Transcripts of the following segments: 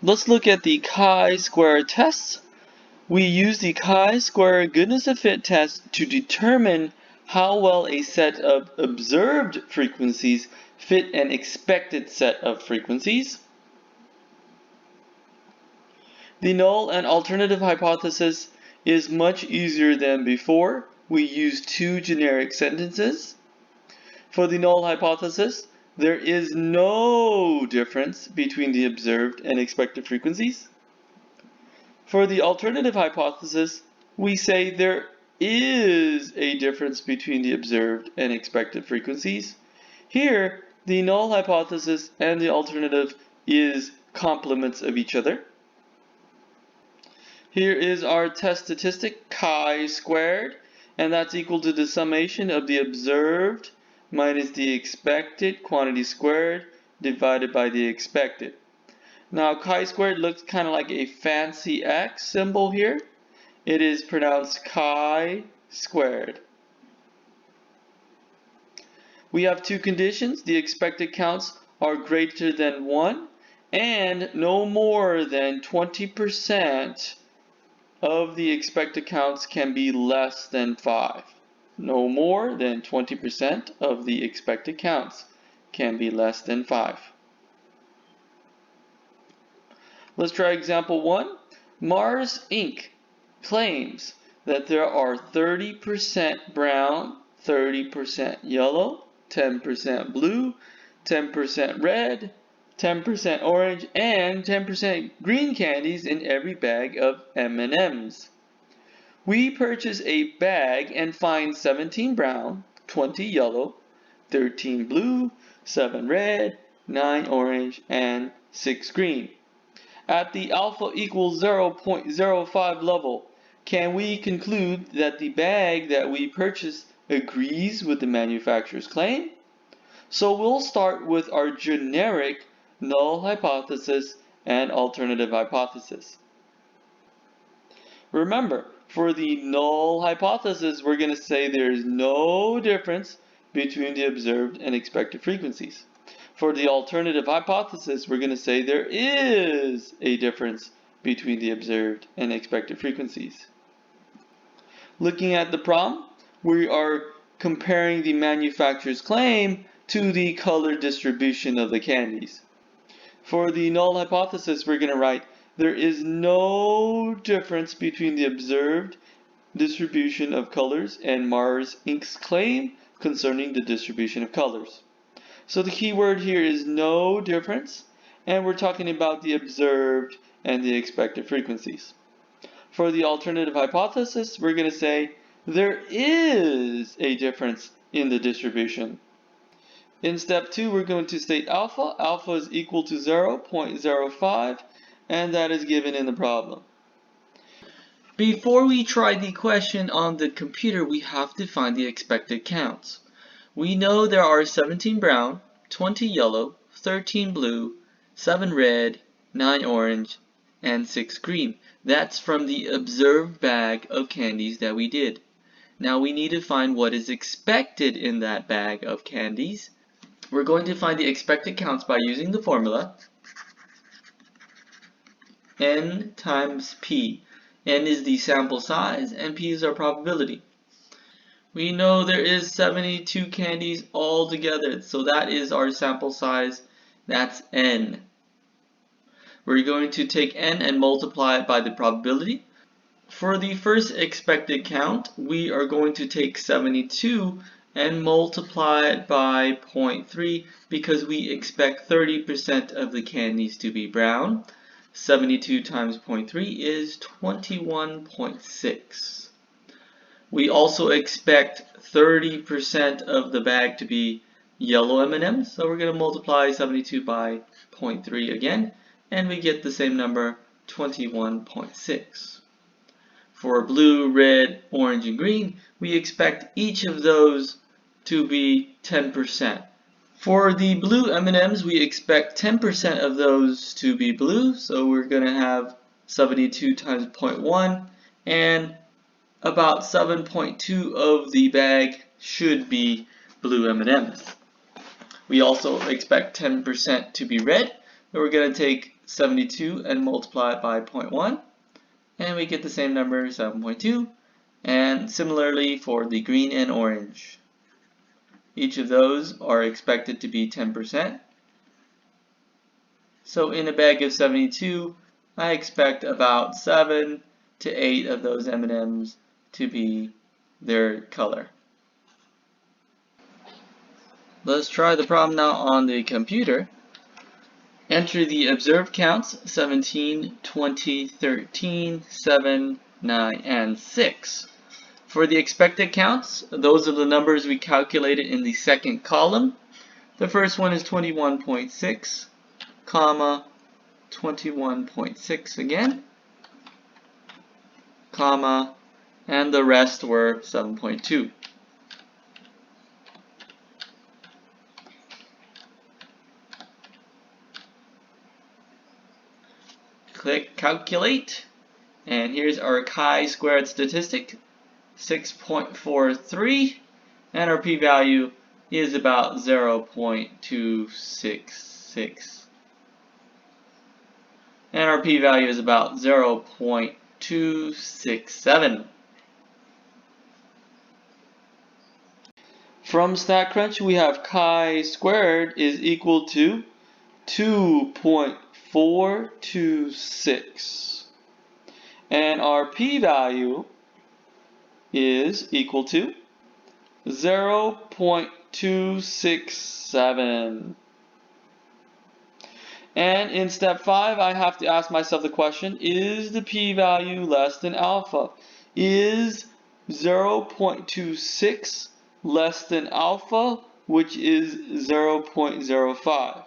Let's look at the chi-square tests. We use the chi-square goodness of fit test to determine how well a set of observed frequencies fit an expected set of frequencies. The null and alternative hypothesis is much easier than before. We use two generic sentences. For the null hypothesis, there is no difference between the observed and expected frequencies. For the alternative hypothesis, we say there is a difference between the observed and expected frequencies. Here, the null hypothesis and the alternative is complements of each other. Here is our test statistic, chi-squared, and that's equal to the summation of the observed minus the expected quantity squared divided by the expected. Now, chi-squared looks kind of like a fancy X symbol here. It is pronounced chi-squared. We have two conditions. The expected counts are greater than 1 and no more than 20% of the expected counts can be less than 5. No more than 20% of the expected counts can be less than 5. Let's try example 1. Mars Inc. claims that there are 30% brown, 30% yellow, 10% blue, 10% red, 10% orange, and 10% green candies in every bag of M&Ms. We purchase a bag and find 17 brown, 20 yellow, 13 blue, 7 red, 9 orange, and 6 green. At the alpha equals 0.05 level, can we conclude that the bag that we purchased agrees with the manufacturer's claim? So we'll start with our generic null hypothesis and alternative hypothesis. Remember, for the null hypothesis, we're going to say there's no difference between the observed and expected frequencies. For the alternative hypothesis, we're going to say there is a difference between the observed and expected frequencies. Looking at the problem, we are comparing the manufacturer's claim to the color distribution of the candies. For the null hypothesis, we're going to write there is no difference between the observed distribution of colors and Mars Inc.'s claim concerning the distribution of colors. So the key word here is no difference, and we're talking about the observed and the expected frequencies. For the alternative hypothesis, we're going to say there is a difference in the distribution. In step 2, we're going to state alpha. Alpha is equal to 0.05, and that is given in the problem. Before we try the question on the computer, we have to find the expected counts. We know there are 17 brown, 20 yellow, 13 blue, 7 red, 9 orange, and 6 green. That's from the observed bag of candies that we did. Now we need to find what is expected in that bag of candies. We're going to find the expected counts by using the formula N times P. N is the sample size and P is our probability. We know there is 72 candies all together, so that is our sample size. That's N. We're going to take N and multiply it by the probability. For the first expected count, we are going to take 72 and multiply it by 0.3 because we expect 30% of the candies to be brown. 72 times 0.3 is 21.6. We also expect 30% of the bag to be yellow M&Ms, so we're going to multiply 72 by 0.3 again, and we get the same number, 21.6. For blue, red, orange, and green, we expect each of those to be 10%. For the blue M&Ms, we expect 10% of those to be blue, so we're going to have 72 times 0.1, and about 7.2 of the bag should be blue M&Ms. We also expect 10% to be red, and we're going to take 72 and multiply it by 0.1, and we get the same number, 7.2. And similarly for the green and orange. Each of those are expected to be 10%. So in a bag of 72, I expect about 7 to 8 of those M&Ms to be their color. Let's try the problem now on the computer. Enter the observed counts 17, 20, 13, 7, 9, and 6. For the expected counts, those are the numbers we calculated in the second column. The first one is 21.6, comma, 21.6 again, comma, and the rest were 7.2. Click calculate, and here's our chi-squared statistic, 6.43, and our p-value is about 0.266. And our p-value is about 0.267. From Statcrunch, we have chi-squared is equal to 2.426. And our p-value is equal to 0.267. And in step 5, I have to ask myself the question, is the p-value less than alpha? Is 0.26 less than alpha, which is 0.05?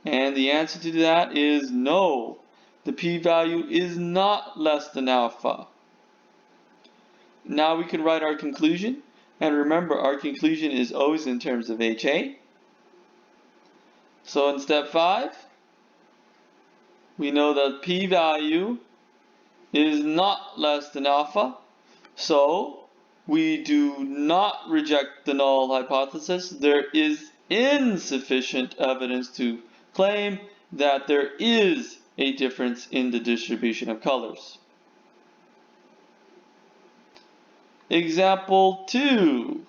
And the answer to that is no. The p-value is not less than alpha. Now we can write our conclusion. And remember, our conclusion is always in terms of HA. So in step 5, we know that p-value is not less than alpha. So we do not reject the null hypothesis. There is insufficient evidence to claim that there is a difference in the distribution of colors. Example 2.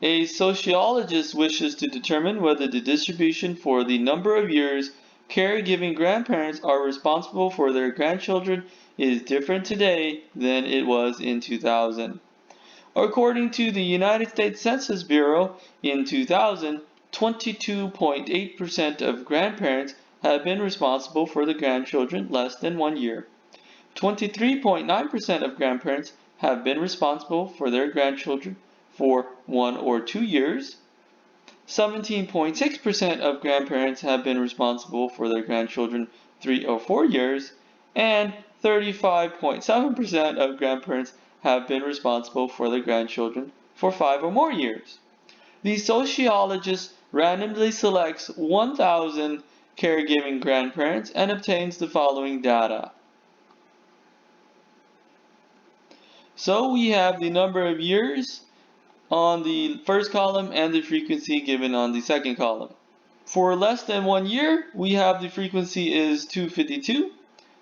A sociologist wishes to determine whether the distribution for the number of years caregiving grandparents are responsible for their grandchildren is different today than it was in 2000. According to the United States Census Bureau, in 2000, 22.8% of grandparents have been responsible for the grandchildren less than 1 year. 23.9% of grandparents have been responsible for their grandchildren for 1 or 2 years. 17.6% of grandparents have been responsible for their grandchildren 3 or 4 years, and 35.7% of grandparents have been responsible for their grandchildren for 5 or more years. The sociologist randomly selects 1,000 caregiving grandparents and obtains the following data. So we have the number of years on the first column and the frequency given on the second column. For less than 1 year, we have the frequency is 252.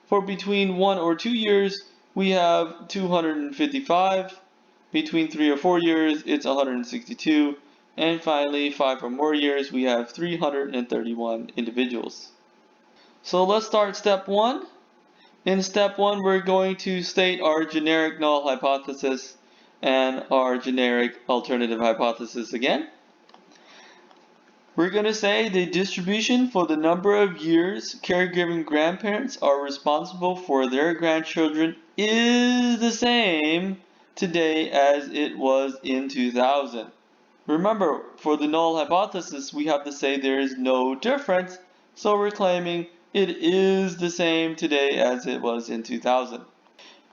For between 1 or 2 years, we have 255. Between 3 or 4 years, it's 162. And finally, 5 or more years, we have 331 individuals. So let's start step 1. In step 1, we're going to state our generic null hypothesis and our generic alternative hypothesis again. We're going to say the distribution for the number of years caregiving grandparents are responsible for their grandchildren is the same today as it was in 2000. Remember, for the null hypothesis, we have to say there is no difference, so we're claiming it is the same today as it was in 2000.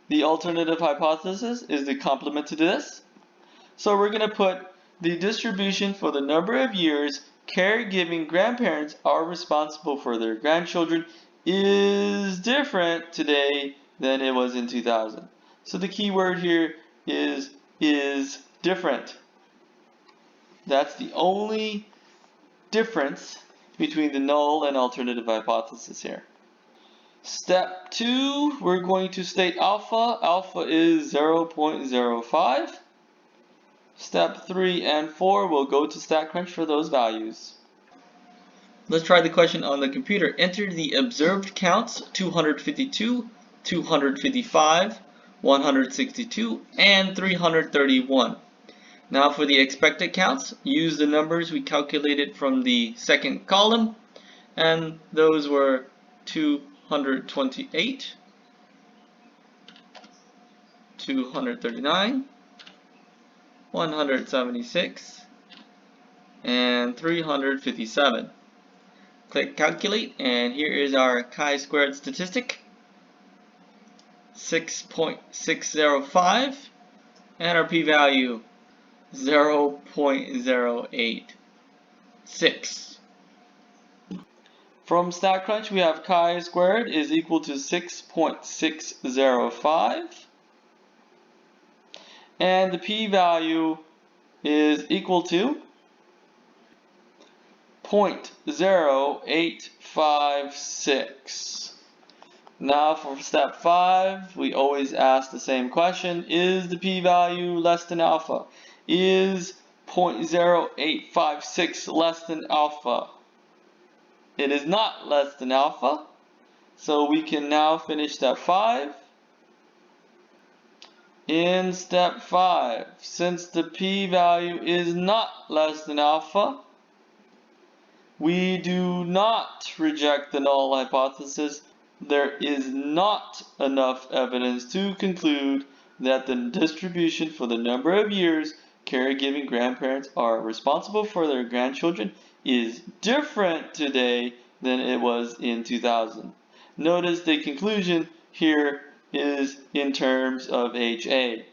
The alternative hypothesis is the complement to this. So we're going to put the distribution for the number of years caregiving grandparents are responsible for their grandchildren is different today than it was in 2000. So the key word here is different. That's the only difference between the null and alternative hypothesis here. Step 2, we're going to state alpha. Alpha is 0.05. Step 3 and 4, we'll go to Statcrunch for those values. Let's try the question on the computer. Enter the observed counts 252, 255, 162, and 331. Now for the expected counts, use the numbers we calculated from the second column, and those were 228, 239, 176, and 357. Click calculate, and here is our chi-squared statistic, 6.605, and our p-value 0.086. From Statcrunch, we have chi-squared is equal to 6.605, and the p-value is equal to 0.0856. Now for step 5, we always ask the same question. Is the p-value less than alpha? Is 0.0856 less than alpha? It is not less than alpha. So we can now finish step 5. In step 5, since the p-value is not less than alpha, we do not reject the null hypothesis. There is not enough evidence to conclude that the distribution for the number of years caregiving grandparents are responsible for their grandchildren is different today than it was in 2000. Notice the conclusion here is in terms of HA.